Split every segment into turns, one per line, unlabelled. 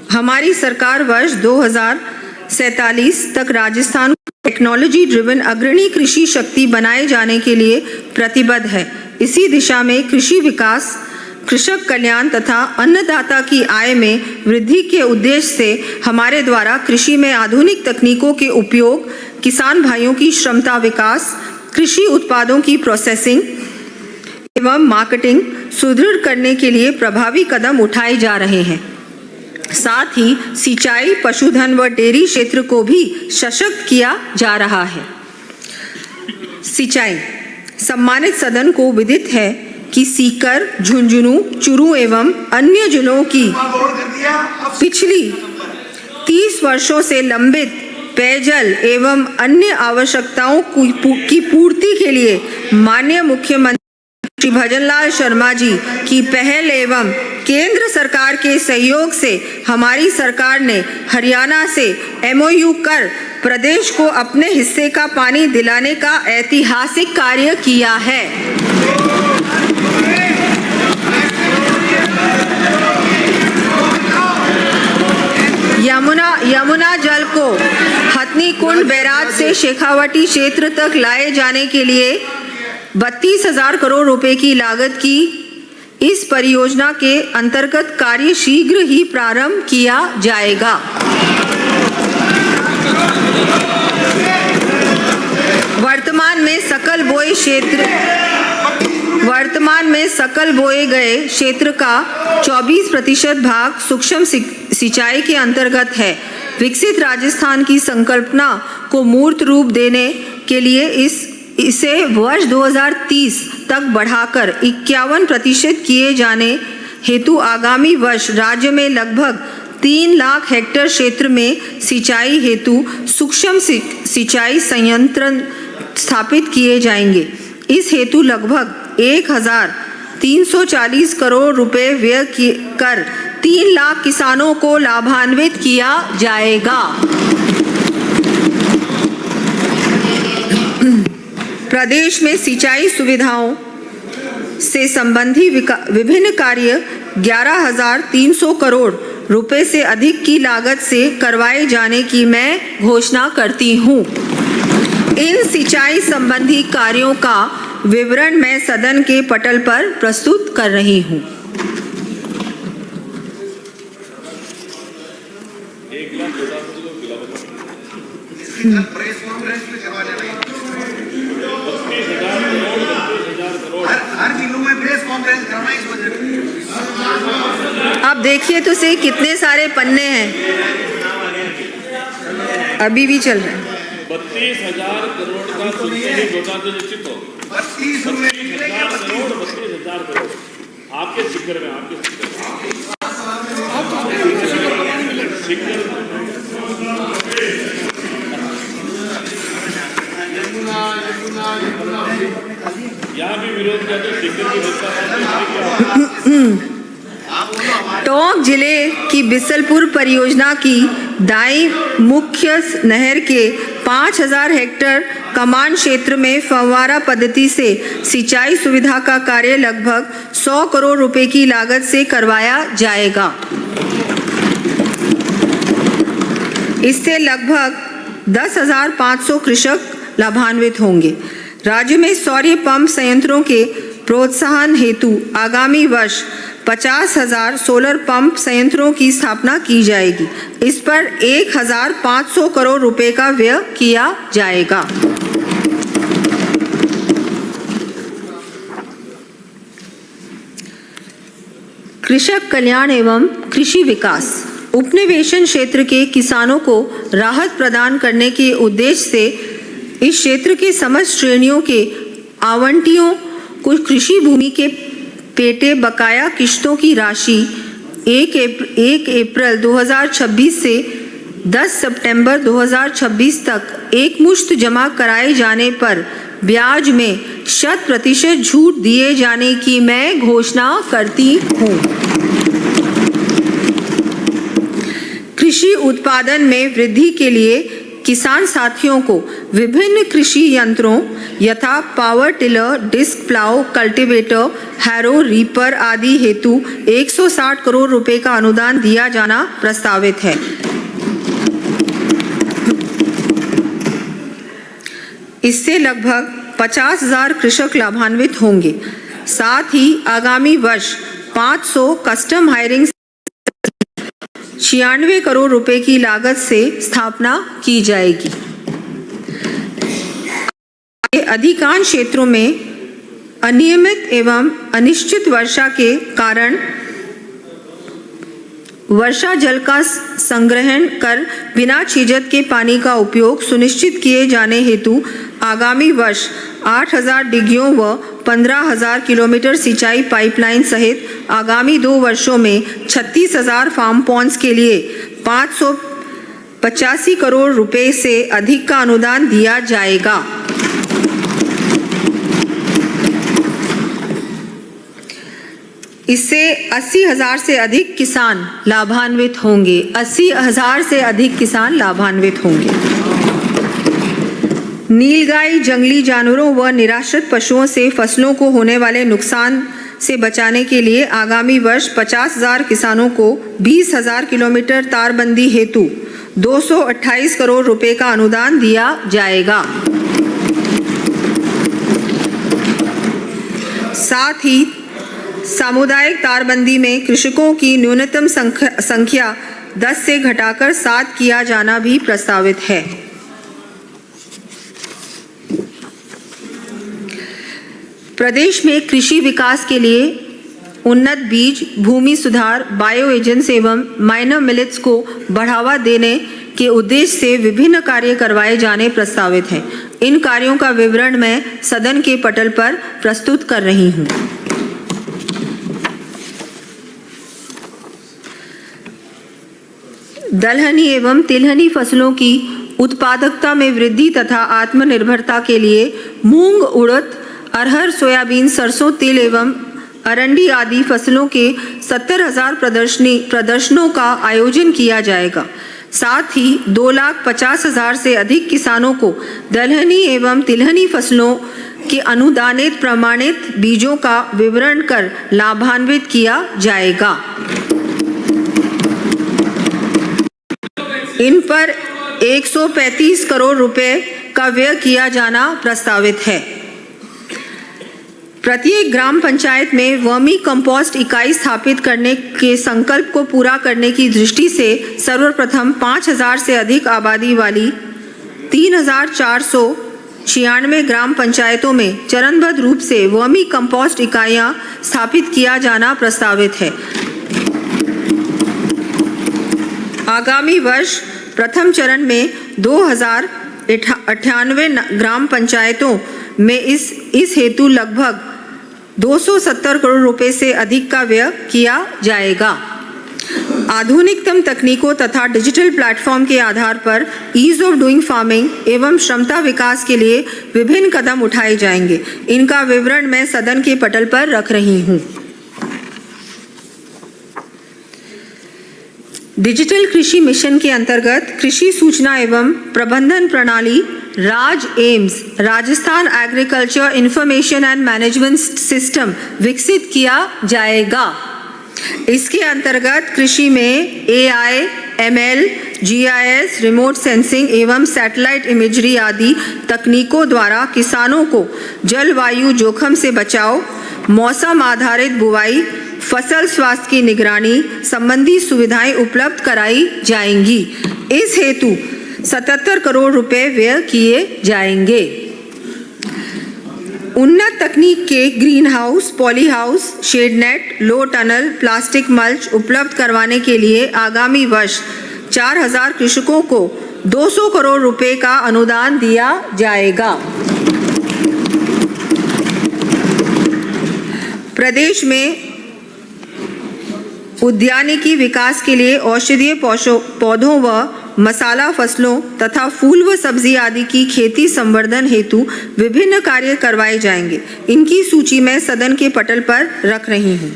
हमारी सरकार वर्ष 2047 तक राजस्थान को टेक्नोलॉजी ड्रिवन अग्रणी कृषि शक्ति बनाए जाने के लिए प्रतिबद्ध है। इसी दिशा में कृषि विकास, कृषक कल्याण तथा अन्नदाता की आय में वृद्धि के उद्देश्य से हमारे द्वारा कृषि में आधुनिक तकनीकों के उपयोग, किसान भाइयों की क्षमता विकास, कृषि उत्पादों की प्रोसेसिंग एवं मार्केटिंग सुदृढ़ करने के लिए प्रभावी कदम उठाए जा रहे हैं। साथ ही सिंचाई, पशुधन व डेयरी क्षेत्र को भी सशक्त किया जा रहा है। सिंचाई। सम्मानित सदन को विदित है कि सीकर, झुंझुनू, चूरू एवं अन्य जिलों की पिछली 30 वर्षों से लंबित पेयजल एवं अन्य आवश्यकताओं की पूर्ति के लिए माननीय मुख्यमंत्री श्री भजनलाल शर्मा जी की पहल एवं केंद्र सरकार के सहयोग से हमारी सरकार ने हरियाणा से MOU कर प्रदेश को अपने हिस्से का पानी दिलाने का ऐतिहासिक कार्य किया है। यमुना जल को हथनी कुंड बैराज से शेखावटी क्षेत्र तक लाए जाने के लिए 32,000 करोड़ रुपए की लागत की इस परियोजना के अंतर्गत कार्य शीघ्र ही प्रारंभ किया जाएगा। वर्तमान में सकल बोए गए क्षेत्र का 24% भाग सूक्ष्म सिंचाई के अंतर्गत है। विकसित राजस्थान की संकल्पना को मूर्त रूप देने के लिए इसे वर्ष 2030 तक बढ़ाकर 51% किए जाने हेतु आगामी वर्ष राज्य में लगभग 3 लाख हेक्टेयर क्षेत्र में सिंचाई हेतु सूक्ष्म सिंचाई संयंत्र स्थापित किए जाएंगे। इस हेतु लगभग 1,340 करोड़ रुपए व्यय कर 3 लाख किसानों को लाभान्वित किया जाएगा। प्रदेश में सिंचाई सुविधाओं से संबंधी विभिन्न कार्य 11,300 करोड़ रुपए से अधिक की लागत से करवाए जाने की मैं घोषणा करती हूँ। इन सिंचाई संबंधी कार्यों का विवरण मैं सदन के पटल पर प्रस्तुत कर रही हूँ। अब देखिए तो सही कितने सारे पन्ने हैं, अभी भी चल रहे हैं।
32,000 करोड़ का निश्चित हो 32,000 करोड़ आपके शिखर में यहाँ भी विरोध किया तो शिखर की
टोंक जिले की बिसलपुर परियोजना की दाई मुख्य नहर के 5,000 हेक्टेयर कमान क्षेत्र में फव्वारा पद्धति से सिंचाई सुविधा का कार्य लगभग 100 करोड़ रुपए की लागत से करवाया जाएगा। इससे लगभग 10,500 कृषक लाभान्वित होंगे। राज्य में सौर पंप संयंत्रों के प्रोत्साहन हेतु आगामी वर्ष 50,000 सोलर पंप संयंत्रों की स्थापना की जाएगी। इस पर 1,500 करोड़ रुपए का व्यय किया जाएगा। कृषक कल्याण एवं कृषि विकास। उपनिवेशन क्षेत्र के किसानों को राहत प्रदान करने के उद्देश्य से इस क्षेत्र के समस्त श्रेणियों के आवंटियों को कृषि भूमि के पेटे बकाया किश्तों की राशि 1 अप्रैल 2026 से 10 सितंबर 2026 तक एकमुश्त जमा कराए जाने पर ब्याज में 100% छूट दिए जाने की मैं घोषणा करती हूँ। कृषि उत्पादन में वृद्धि के लिए किसान साथियों को विभिन्न कृषि यंत्रों यथा power tiller, disc plough, cultivator, harrow, reaper आदि हेतु 160 करोड़ रुपए का अनुदान दिया जाना प्रस्तावित है। इससे लगभग 50,000 कृषक लाभान्वित होंगे। साथ ही आगामी वर्ष 500 कस्टम हायरिंग 96 करोड़ रुपए की लागत से स्थापना की जाएगी। अधिकांश क्षेत्रों में अनियमित एवं अनिश्चित वर्षा के कारण वर्षा जल का संग्रहण कर बिना छीजत के पानी का उपयोग सुनिश्चित किए जाने हेतु आगामी वर्ष 8,000 डिग्गियों व 15,000 किलोमीटर सिंचाई पाइपलाइन सहित आगामी 2 वर्षों में 36,000 फार्म पॉन्ड्स के लिए 585 करोड़ रुपए से अधिक का अनुदान दिया जाएगा। इससे 80,000 से अधिक किसान लाभान्वित होंगे। 80,000 से अधिक किसान लाभान्वित होंगे। नीलगाय, जंगली जानवरों व निराश्रित पशुओं से फसलों को होने वाले नुकसान से बचाने के लिए आगामी वर्ष 50,000 किसानों को 20,000 किलोमीटर तारबंदी हेतु 228 करोड़ रुपए का अनुदान दिया जाएगा। साथ ही सामुदायिक तारबंदी में कृषकों की न्यूनतम संख्या 10 से घटाकर 7 किया जाना भी प्रस्तावित है। प्रदेश में कृषि विकास के लिए उन्नत बीज, भूमि सुधार, बायो एजेंट्स एवं माइनर मिलेट्स को बढ़ावा देने के उद्देश्य से विभिन्न कार्य करवाए जाने प्रस्तावित हैं। इन कार्यों का विवरण मैं सदन के पटल पर प्रस्तुत कर रही हूँ। दलहनी एवं तिलहनी फसलों की उत्पादकता में वृद्धि तथा आत्मनिर्भरता के लिए मूंग, उड़द, अरहर, सोयाबीन, सरसों, तिल एवं अरंडी आदि फसलों के 70,000 प्रदर्शनों का आयोजन किया जाएगा। साथ ही 2,50,000 से अधिक किसानों को दलहनी एवं तिलहनी फसलों के अनुदानित प्रमाणित बीजों का वितरण कर लाभान्वित किया जाएगा। इन पर 135 करोड़ रुपए का व्यय किया जाना प्रस्तावित है। प्रत्येक ग्राम पंचायत में वर्मी कंपोस्ट इकाई स्थापित करने के संकल्प को पूरा करने की दृष्टि से सर्वप्रथम 5,000 से अधिक आबादी वाली 3,496 ग्राम पंचायतों में चरणबद्ध रूप से वर्मी कंपोस्ट इकाइयां स्थापित किया जाना प्रस्तावित है। आगामी वर्ष प्रथम चरण में 2,098 ग्राम पंचायतों में इस हेतु लगभग 270 करोड़ रुपए से अधिक का व्यय किया जाएगा। आधुनिकतम तकनीकों तथा डिजिटल प्लेटफॉर्म के आधार पर ईज ऑफ डूइंग फार्मिंग एवं क्षमता विकास के लिए विभिन्न कदम उठाए जाएंगे। इनका विवरण मैं सदन के पटल पर रख रही हूँ। डिजिटल कृषि मिशन के अंतर्गत कृषि सूचना एवं प्रबंधन प्रणाली Raj AIMS Rajasthan agriculture information and management system विकसित किया जाएगा। इसके अंतर्गत कृषि में AI, ML, GIS, remote sensing एवं सैटेलाइट इमेजरी आदि तकनीकों द्वारा किसानों को जलवायु जोखिम से बचाव, मौसम आधारित बुवाई, फसल स्वास्थ्य की निगरानी संबंधी सुविधाएं उपलब्ध कराई जाएंगी। इस हेतु 77 करोड़ रुपए व्यय किए जाएंगे। उन्नत तकनीक के green house, poly house, shade net, low tunnel, plastic mulch उपलब्ध करवाने के लिए आगामी वर्ष 4,000 कृषकों को 200 करोड़ रुपए का अनुदान दिया जाएगा। प्रदेश में उद्यानिकी विकास के लिए औषधीय पौधों व मसाला फसलों तथा फूल व सब्जी आदि की खेती संवर्धन हेतु विभिन्न कार्य करवाए जाएंगे। इनकी सूची मैं सदन के पटल पर रख रही हूँ।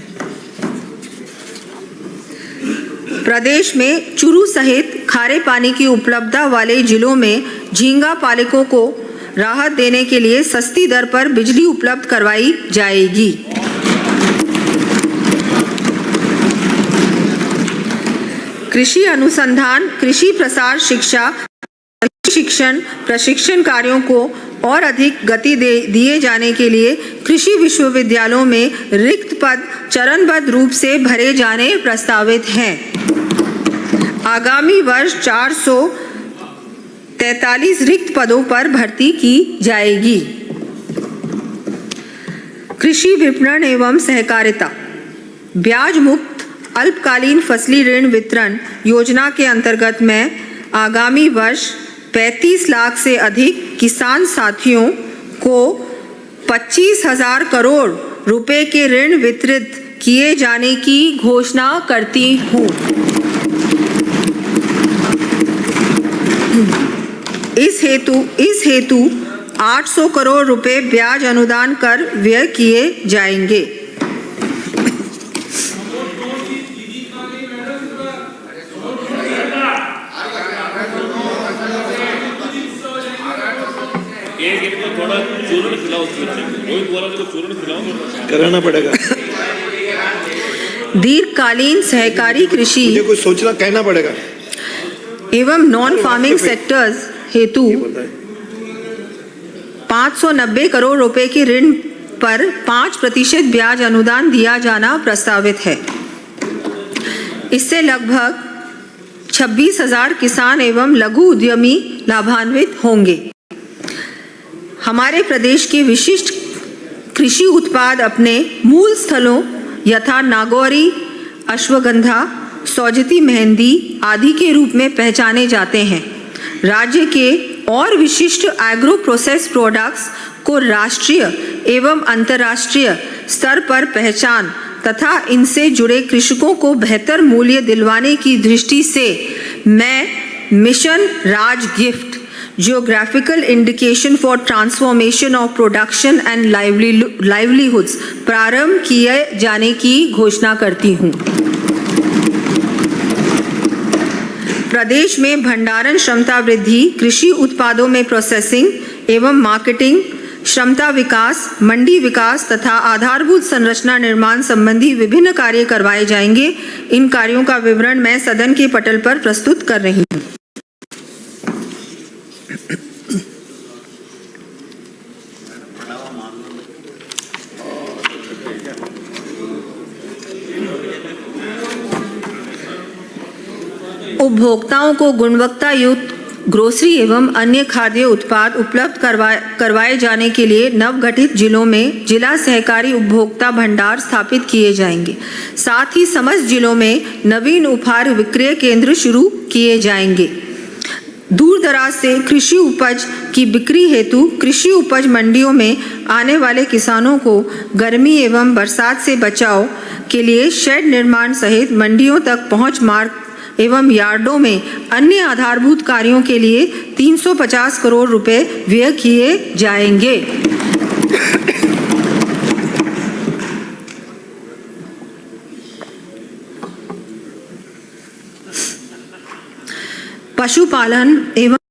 प्रदेश में चुरू सहित खारे पानी की उपलब्धता वाले जिलों में झींगा पालकों को राहत देने के लिए सस्ती दर पर बिजली उपलब्ध करवाई जाएगी। कृषि अनुसंधान, कृषि प्रसार, शिक्षा, शिक्षण, प्रशिक्षण कार्यों को और अधिक गति दिए जाने के लिए कृषि विश्वविद्यालयों में रिक्त पद चरणबद्ध रूप से भरे जाने प्रस्तावित हैं। आगामी वर्ष 443 रिक्त पदों पर भर्ती की जाएगी। कृषि विपणन एवं सहकारिता, ब्याज मुक्त अल्पकालीन फसली ऋण वितरण योजना के अंतर्गत मैं आगामी वर्ष 35 लाख से अधिक किसान साथियों को 25,000 करोड़ रुपए के ऋण वितरित किए जाने की घोषणा करती हूँ। इस हेतु 800 करोड़ रुपए ब्याज अनुदान कर व्यय किए जाएंगे।
इनको थोड़ा चूर्ण खिलाओ, रोहित बोला तो चूर्ण खिलाओ,
कराना पड़ेगा।
दीर्घकालीन सहकारी कृषि
मुझे कुछ सोचना कहना पड़ेगा
एवं नॉन फार्मिंग सेक्टर्स हेतु 590 करोड़ रुपए के ऋण पर 5% ब्याज अनुदान दिया जाना प्रस्तावित है। इससे लगभग 26,000 किसान एवं लघु उद्यमी लाभान्वित होंगे। हमारे प्रदेश के विशिष्ट कृषि उत्पाद अपने मूल स्थलों यथा नागौरी, अश्वगंधा, सौजती मेहंदी आदि के रूप में पहचाने जाते हैं। राज्य के और विशिष्ट एग्रो प्रोसेस प्रोडक्ट्स को राष्ट्रीय एवं अंतर्राष्ट्रीय स्तर पर पहचान तथा इनसे जुड़े कृषकों को बेहतर मूल्य दिलवाने की दृष्टि से मैं mission Raj gift geographical indication for transformation of production and livelihoods प्रारंभ किए जाने की घोषणा करती हूँ। प्रदेश में भंडारण क्षमता वृद्धि, कृषि उत्पादों में प्रोसेसिंग एवं मार्केटिंग क्षमता विकास, मंडी विकास तथा आधारभूत संरचना निर्माण संबंधी विभिन्न कार्य करवाए जाएंगे। इन कार्यों का विवरण मैं सदन के पटल पर प्रस्तुत कर रही हूँ। उपभोक्ताओं को गुणवत्ता युक्त ग्रोसरी एवं अन्य खाद्य उत्पाद उपलब्ध करवाए जाने के लिए नवगठित जिलों में जिला सहकारी उपभोक्ता भंडार स्थापित किए जाएंगे। साथ ही समस्त जिलों में नवीन उपहार विक्रय केंद्र शुरू किए जाएंगे। दूर दराज से कृषि उपज की बिक्री हेतु कृषि उपज मंडियों में आने वाले किसानों को गर्मी एवं बरसात से बचाव के लिए शेड निर्माण सहित मंडियों तक पहुंच मार्ग एवं यार्डों में अन्य आधारभूत कार्यों के लिए 350 करोड़ रुपए व्यय किए जाएंगे। पशुपालन एवं